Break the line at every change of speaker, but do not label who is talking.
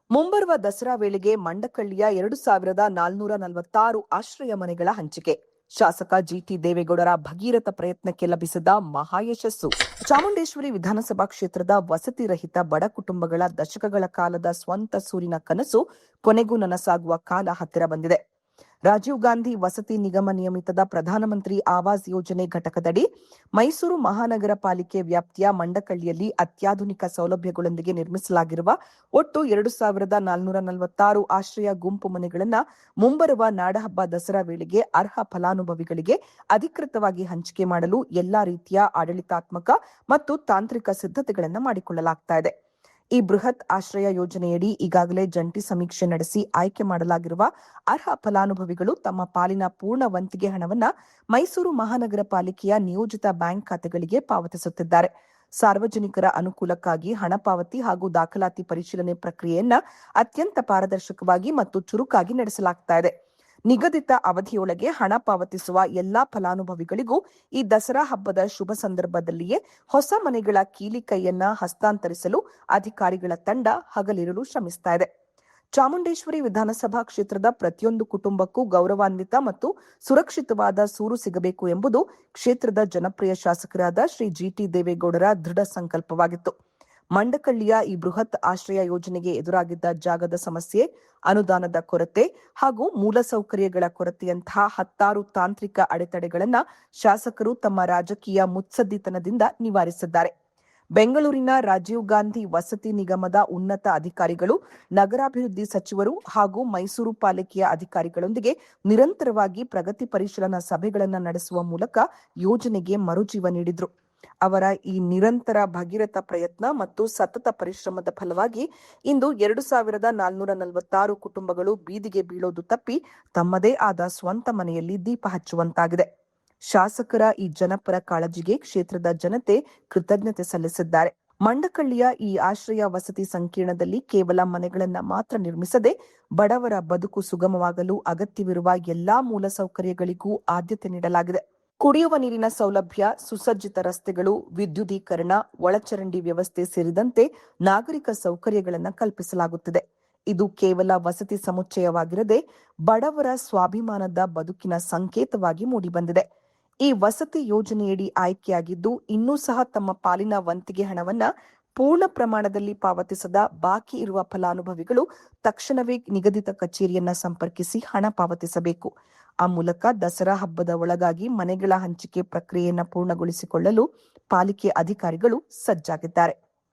ಮುಂಬರುವ ದಸರಾ ವೇಳೆಗೆ ಮಂಡಕಳ್ಳಿಯ 2446 ಆಶ್ರಯ ಮನೆಗಳ ಹಂಚಿಕೆ. ಶಾಸಕ ಜಿಟಿ ದೇವೇಗೌಡರ ಭಗೀರಥ ಪ್ರಯತ್ನಕ್ಕೆ ಲಭಿಸಿದ ಮಹಾಯಶಸ್ಸು. ಚಾಮುಂಡೇಶ್ವರಿ ವಿಧಾನಸಭಾ ಕ್ಷೇತ್ರದ ವಸತಿ ರಹಿತ ಬಡ ಕುಟುಂಬಗಳ ದಶಕಗಳ ಕಾಲದ ಸ್ವಂತ ಸೂರಿನ ಕನಸು ಕೊನೆಗೂ ನನಸಾಗುವ ಕಾಲ ಹತ್ತಿರ ಬಂದಿದೆ. ರಾಜೀವ್ ಗಾಂಧಿ ವಸತಿ ನಿಗಮ ನಿಯಮಿತದ ಪ್ರಧಾನಮಂತ್ರಿ ಆವಾಸ್ ಯೋಜನೆ ಘಟಕದಡಿ ಮೈಸೂರು ಮಹಾನಗರ ಪಾಲಿಕೆ ವ್ಯಾಪ್ತಿಯ ಮಂಡಕಳ್ಳಿಯಲ್ಲಿ ಅತ್ಯಾಧುನಿಕ ಸೌಲಭ್ಯಗಳೊಂದಿಗೆ ನಿರ್ಮಿಸಲಾಗಿರುವ ಒಟ್ಟು 2446 ಆಶ್ರಯ ಗುಂಪು ಮನೆಗಳನ್ನು ಮುಂಬರುವ ನಾಡಹಬ್ಬ ದಸರಾ ವೇಳೆಗೆ ಅರ್ಹ ಫಲಾನುಭವಿಗಳಿಗೆ ಅಧಿಕೃತವಾಗಿ ಹಂಚಿಕೆ ಮಾಡಲು ಎಲ್ಲಾ ರೀತಿಯ ಆಡಳಿತಾತ್ಮಕ ಮತ್ತು ತಾಂತ್ರಿಕ ಸಿದ್ಧತೆಗಳನ್ನು ಮಾಡಿಕೊಳ್ಳಲಾಗುತ್ತಿದೆ. ಈ ಬೃಹತ್ ಆಶ್ರಯ ಯೋಜನೆಯಡಿ ಈಗಾಗಲೇ ಜಂಟಿ ಸಮೀಕ್ಷೆ ನಡೆಸಿ ಆಯ್ಕೆ ಮಾಡಲಾಗಿರುವ ಅರ್ಹ ಫಲಾನುಭವಿಗಳು ತಮ್ಮ ಪಾಲಿನ ಪೂರ್ಣ ವಂತಿಗೆ ಹಣವನ್ನು ಮೈಸೂರು ಮಹಾನಗರ ಪಾಲಿಕೆಯ ನಿಯೋಜಿತ ಬ್ಯಾಂಕ್ ಖಾತೆಗಳಿಗೆ ಪಾವತಿಸುತ್ತಿದ್ದಾರೆ. ಸಾರ್ವಜನಿಕರ ಅನುಕೂಲಕ್ಕಾಗಿ ಹಣ ಪಾವತಿ ಹಾಗೂ ದಾಖಲಾತಿ ಪರಿಶೀಲನೆ ಪ್ರಕ್ರಿಯೆಯನ್ನು ಅತ್ಯಂತ ಪಾರದರ್ಶಕವಾಗಿ ಮತ್ತು ಚುರುಕಾಗಿ ನಡೆಸಲಾಗುತ್ತಿದೆ. ನಿಗದಿತ ಅವಧಿಯೊಳಗೆ ಹಣ ಪಾವತಿಸುವ ಎಲ್ಲಾ ಫಲಾನುಭವಿಗಳಿಗೂ ಈ ದಸರಾ ಹಬ್ಬದ ಶುಭ ಸಂದರ್ಭದಲ್ಲಿಯೇ ಹೊಸ ಮನೆಗಳ ಕೀಲಿಕೈಯನ್ನ ಹಸ್ತಾಂತರಿಸಲು ಅಧಿಕಾರಿಗಳ ತಂಡ ಹಗಲಿರುಳು ಶ್ರಮಿಸುತ್ತಿದೆ. ಚಾಮುಂಡೇಶ್ವರಿ ವಿಧಾನಸಭಾ ಕ್ಷೇತ್ರದ ಪ್ರತಿಯೊಂದು ಕುಟುಂಬಕ್ಕೂ ಗೌರವಾನ್ವಿತ ಮತ್ತು ಸುರಕ್ಷಿತವಾದ ಸೂರು ಸಿಗಬೇಕು ಎಂಬುದು ಕ್ಷೇತ್ರದ ಜನಪ್ರಿಯ ಶಾಸಕರಾದ ಶ್ರೀ ಜಿಟಿ ದೇವೇಗೌಡರ ದೃಢ ಸಂಕಲ್ಪವಾಗಿತ್ತು. ಮಂಡಕಳ್ಳಿಯ ಈ ಬೃಹತ್ ಆಶ್ರಯ ಯೋಜನೆಗೆ ಎದುರಾಗಿದ್ದ ಜಾಗದ ಸಮಸ್ಯೆ, ಅನುದಾನದ ಕೊರತೆ ಹಾಗೂ ಮೂಲಸೌಕರ್ಯಗಳ ಕೊರತೆಯಂತಹ ಹತ್ತಾರು ತಾಂತ್ರಿಕ ಅಡೆತಡೆಗಳನ್ನು ಶಾಸಕರು ತಮ್ಮ ರಾಜಕೀಯ ಮುತ್ಸದ್ದಿತನದಿಂದ ನಿವಾರಿಸಿದ್ದಾರೆ. ಬೆಂಗಳೂರಿನ ರಾಜೀವ್ ಗಾಂಧಿ ವಸತಿ ನಿಗಮದ ಉನ್ನತ ಅಧಿಕಾರಿಗಳು, ನಗರಾಭಿವೃದ್ಧಿ ಸಚಿವರು ಹಾಗೂ ಮೈಸೂರು ಪಾಲಿಕೆಯ ಅಧಿಕಾರಿಗಳೊಂದಿಗೆ ನಿರಂತರವಾಗಿ ಪ್ರಗತಿ ಪರಿಶೀಲನಾ ಸಭೆಗಳನ್ನು ನಡೆಸುವ ಮೂಲಕ ಯೋಜನೆಗೆ ಮರುಜೀವ ನೀಡಿದರು. ಅವರ ಈ ನಿರಂತರ ಭಗೀರಥ ಪ್ರಯತ್ನ ಮತ್ತು ಸತತ ಪರಿಶ್ರಮದ ಫಲವಾಗಿ ಇಂದು 2446 ಕುಟುಂಬಗಳು ಬೀದಿಗೆ ಬೀಳೋದು ತಪ್ಪಿ ತಮ್ಮದೇ ಆದ ಸ್ವಂತ ಮನೆಯಲ್ಲಿ ದೀಪ ಹಚ್ಚುವಂತಾಗಿದೆ. ಶಾಸಕರ ಈ ಜನಪರ ಕಾಳಜಿಗೆ ಕ್ಷೇತ್ರದ ಜನತೆ ಕೃತಜ್ಞತೆ ಸಲ್ಲಿಸಿದ್ದಾರೆ. ಮಂಡಕಳ್ಳಿಯ ಈ ಆಶ್ರಯ ವಸತಿ ಸಂಕೀರ್ಣದಲ್ಲಿ ಕೇವಲ ಮನೆಗಳನ್ನು ಮಾತ್ರ ನಿರ್ಮಿಸದೆ ಬಡವರ ಬದುಕು ಸುಗಮವಾಗಲು ಅಗತ್ಯವಿರುವ ಎಲ್ಲಾ ಮೂಲಸೌಕರ್ಯಗಳಿಗೂ ಆದ್ಯತೆ ನೀಡಲಾಗಿದೆ. ಕುಡಿಯುವ ನೀರಿನ ಸೌಲಭ್ಯ, ಸುಸಜ್ಜಿತ ರಸ್ತೆಗಳು, ವಿದ್ಯುದೀಕರಣ, ಒಳಚರಂಡಿ ವ್ಯವಸ್ಥೆ ಸೇರಿದಂತೆ ನಾಗರಿಕ ಸೌಕರ್ಯಗಳನ್ನು ಕಲ್ಪಿಸಲಾಗುತ್ತಿದೆ. ಇದು ಕೇವಲ ವಸತಿ ಸಮುಚ್ಚಯವಾಗಿರದೆ ಬಡವರ ಸ್ವಾಭಿಮಾನದ ಬದುಕಿನ ಸಂಕೇತವಾಗಿ ಮೂಡಿಬಂದಿದೆ. ಈ ವಸತಿ ಯೋಜನೆಯಡಿ ಆಯ್ಕೆಯಾಗಿದ್ದು ಇನ್ನೂ ಸಹ ತಮ್ಮ ಪಾಲಿನ ವಂತಿಗೆ ಹಣವನ್ನ ಪೂರ್ಣ ಪ್ರಮಾಣದಲ್ಲಿ ಪಾವತಿಸದ ಬಾಕಿ ಇರುವ ಫಲಾನುಭವಿಗಳು ತಕ್ಷಣವೇ ನಿಗದಿತ ಕಚೇರಿಯನ್ನ ಸಂಪರ್ಕಿಸಿ ಹಣ ಪಾವತಿಸಬೇಕು. ಆ ಮೂಲಕ ದಸರಾ ಹಬ್ಬದ ಒಳಗಾಗಿ ಮನೆಗಳ ಹಂಚಿಕೆ ಪ್ರಕ್ರಿಯೆಯನ್ನು ಪೂರ್ಣಗೊಳಿಸಿಕೊಳ್ಳಲು ಪಾಲಿಕೆ ಅಧಿಕಾರಿಗಳು ಸಜ್ಜಾಗಿದ್ದಾರೆ.